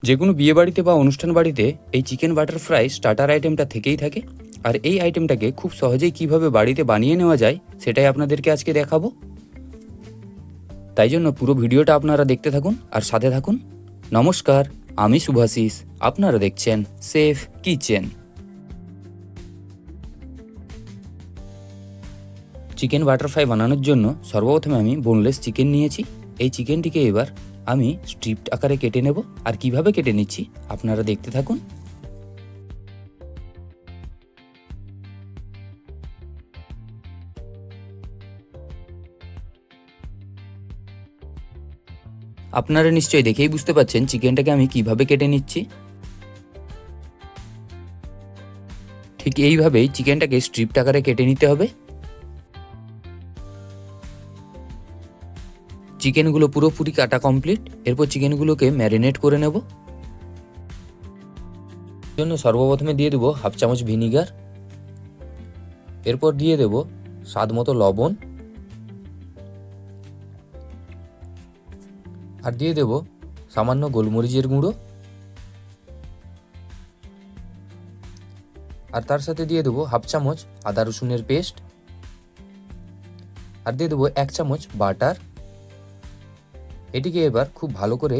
যে কোনো বিয়ে বাড়িতে বা অনুষ্ঠান বাড়িতে এই চিকেন বাটার ফ্রাই স্টার্টার আইটেমটা থেকেই থাকে। আর এই আইটেমটাকে খুব সহজেই কিভাবে বাড়িতে বানিয়ে নেওয়া যায় সেটাই আপনাদেরকে আজকে দেখাবো। তাই জন্য পুরো ভিডিওটা আপনারা দেখতে থাকুন আর সাথে থাকুন। নমস্কার, আমি শুভাশিস, আপনারা দেখছেন safe kitchen. Chicken butter fry বানানোর জন্য সর্বপ্রথমে আমি বোনলেস চিকেন নিয়েছি। এই চিকেনটিকে এবার আমি স্ট্রিপ আকারে কেটে নেব। আর কিভাবে কেটে নিচ্ছি আপনারা দেখতে থাকুন। আপনারা নিশ্চয়ই দেখেই বুঝতে পারছেন চিকেনটাকে আমি কিভাবে কেটে নিচ্ছি। ঠিক এইভাবেই চিকেনটাকে স্ট্রিপ আকারে কেটে নিতে হবে। চিকেনগুলো পুরোপুরি কাটা কমপ্লিট। এরপর চিকেনগুলোকে ম্যারিনেট করে নেব। জন্য সর্বপ্রথমে দিয়ে দেবো হাফ চামচ ভিনিগার। এরপর দিয়ে দেব স্বাদ মতো লবণ। আর দিয়ে দেব সামান্য গোলমরিচের গুঁড়ো। আর তার সাথে দিয়ে দেবো হাফ চামচ আদা রসুনের পেস্ট। আর দিয়ে দেবো 1 চামচ বাটার। এটিকে এবার খুব ভালো করে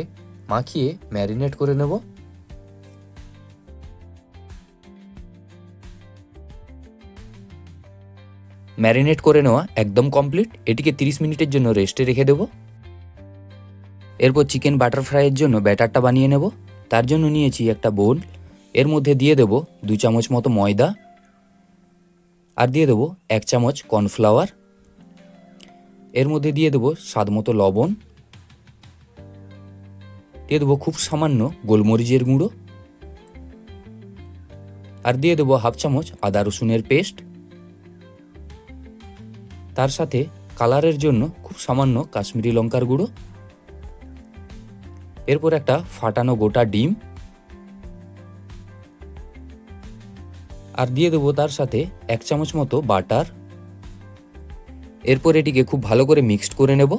মাখিয়ে ম্যারিনেট করে নেব। ম্যারিনেট করে নেওয়া একদম কমপ্লিট। এটিকে 30 মিনিটের জন্য রেস্টে রেখে দেব। এরপর চিকেন বাটার ফ্রাইয়ের জন্য ব্যাটারটা বানিয়ে নেব। তার জন্য নিয়েছি একটা বোল। এর মধ্যে দিয়ে দেব 2 চামচ মতো ময়দা। আর দিয়ে দেব 1 চামচ কর্নফ্লাওয়ার। এর মধ্যে দিয়ে দেব স্বাদ মতো লবণ। দিয়ে দেবো খুব সামান্য গোলমরিচের গুঁড়ো। আর দিয়ে দেবো হাফ চামচ আদা রসুনের পেস্ট। তার সাথে কালারের জন্য খুব সামান্য কাশ্মীরি লঙ্কার গুঁড়ো। এরপর একটা ফাটানো গোটা ডিম। আর দিয়ে দেবো তার সাথে 1 চামচ মতো বাটার। এরপর এটিকে খুব ভালো করে মিক্সড করে নেব।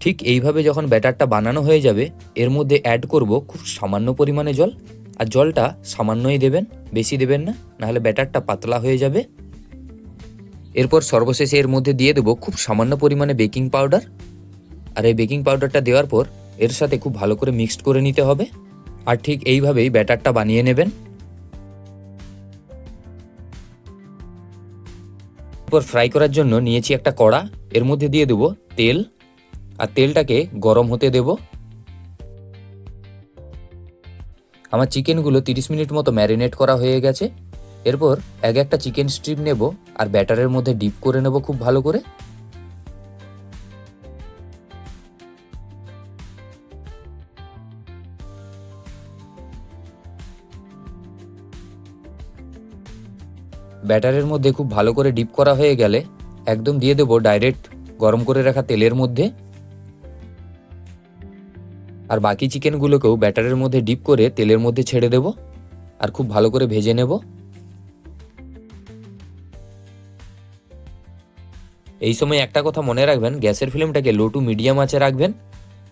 ঠিক এইভাবে যখন ব্যাটারটা বানানো হয়ে যাবে এর মধ্যে অ্যাড করব খুব সামান্য পরিমাণে জল। আর জলটা সামান্যই দেবেন, বেশি দেবেন না, নাহলে ব্যাটারটা পাতলা হয়ে যাবে। এরপর সর্বশেষে এর মধ্যে দিয়ে দেবো খুব সামান্য পরিমাণে বেকিং পাউডার। আর এই বেকিং পাউডারটা দেওয়ার পর এর সাথে খুব ভালো করে মিক্সড করে নিতে হবে। আর ঠিক এইভাবেই ব্যাটারটা বানিয়ে নেবেন। এরপর ফ্রাই করার জন্য নিয়েছি একটা কড়া। এর মধ্যে দিয়ে দেবো তেল। আর তেলটাকে গরম হতে দেব। আমার চিকেনগুলো 30 মিনিট মতো ম্যারিনেট করা হয়ে গেছে। এরপর একটা চিকেন স্ট্রিপ নেব আর ব্যাটারের মধ্যে ডিপ করে নেব খুব ভালো করে। ব্যাটারের মধ্যে খুব ভালো করে ডিপ করা হয়ে গেলে একদম দিয়ে দেবো ডাইরেক্ট গরম করে রাখা তেলের মধ্যে। আর বাকি চিকেনগুলোকেও ব্যাটারের মধ্যে ডিপ করে তেলের মধ্যে ছেড়ে দেব আর খুব ভালো করে ভেজে নেব। এই সময় একটা কথা মনে রাখবেন, গ্যাসের ফ্লেমটাকে লো টু মিডিয়াম আঁচে রাখবেন,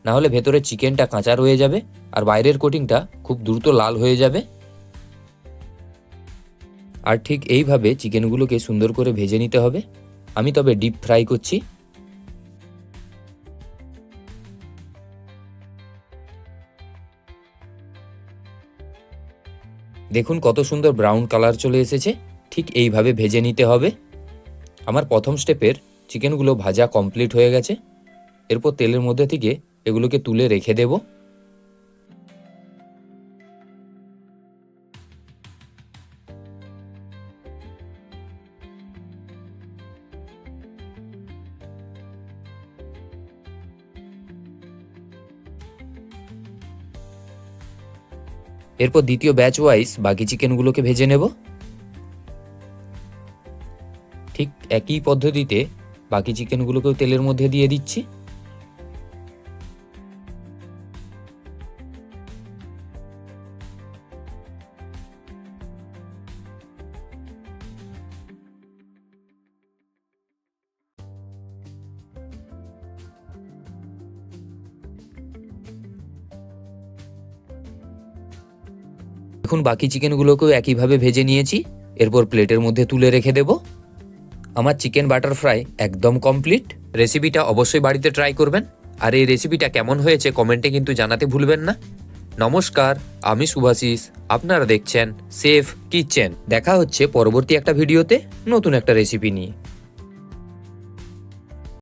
না হলে ভেতরে চিকেনটা কাঁচা রয়ে যাবে আর বাইরের কোটিংটা খুব দ্রুত লাল হয়ে যাবে। আর ঠিক এইভাবে চিকেনগুলোকে সুন্দর করে ভেজে নিতে হবে। আমি তবে ডিপ ফ্রাই করছি। দেখুন কত সুন্দর ব্রাউন কালার চলে এসেছে। ঠিক এইভাবে ভেজে নিতে হবে। আমার প্রথম স্টেপের চিকেনগুলো ভাজা কমপ্লিট হয়ে গেছে। এরপর তেলের মধ্যে থেকে এগুলোকে তুলে রেখে দেব। এরপর দ্বিতীয় ব্যাচ ওয়াইজ বাকি চিকেনগুলোকে ভেজে নেব। ঠিক একই পদ্ধতিতে বাকি চিকেনগুলোকেও তেলের মধ্যে দিয়ে দিচ্ছি। এখন বাকি চিকেনগুলোকেও একইভাবে ভেজে নিয়েছি। এরপর প্লেটের মধ্যে তুলে রেখে দেব। আমার চিকেন বাটার ফ্রাই একদম কমপ্লিট। রেসিপিটা অবশ্যই বাড়িতে ট্রাই করবেন, আর এই রেসিপিটা কেমন হয়েছে কমেন্টে কিন্তু জানাতে ভুলবেন না। নমস্কার, আমি শুভাশিস, আপনারা দেখছেন সেফ কিচেন। দেখা হচ্ছে পরবর্তী একটা ভিডিওতে নতুন একটা রেসিপি নিয়ে।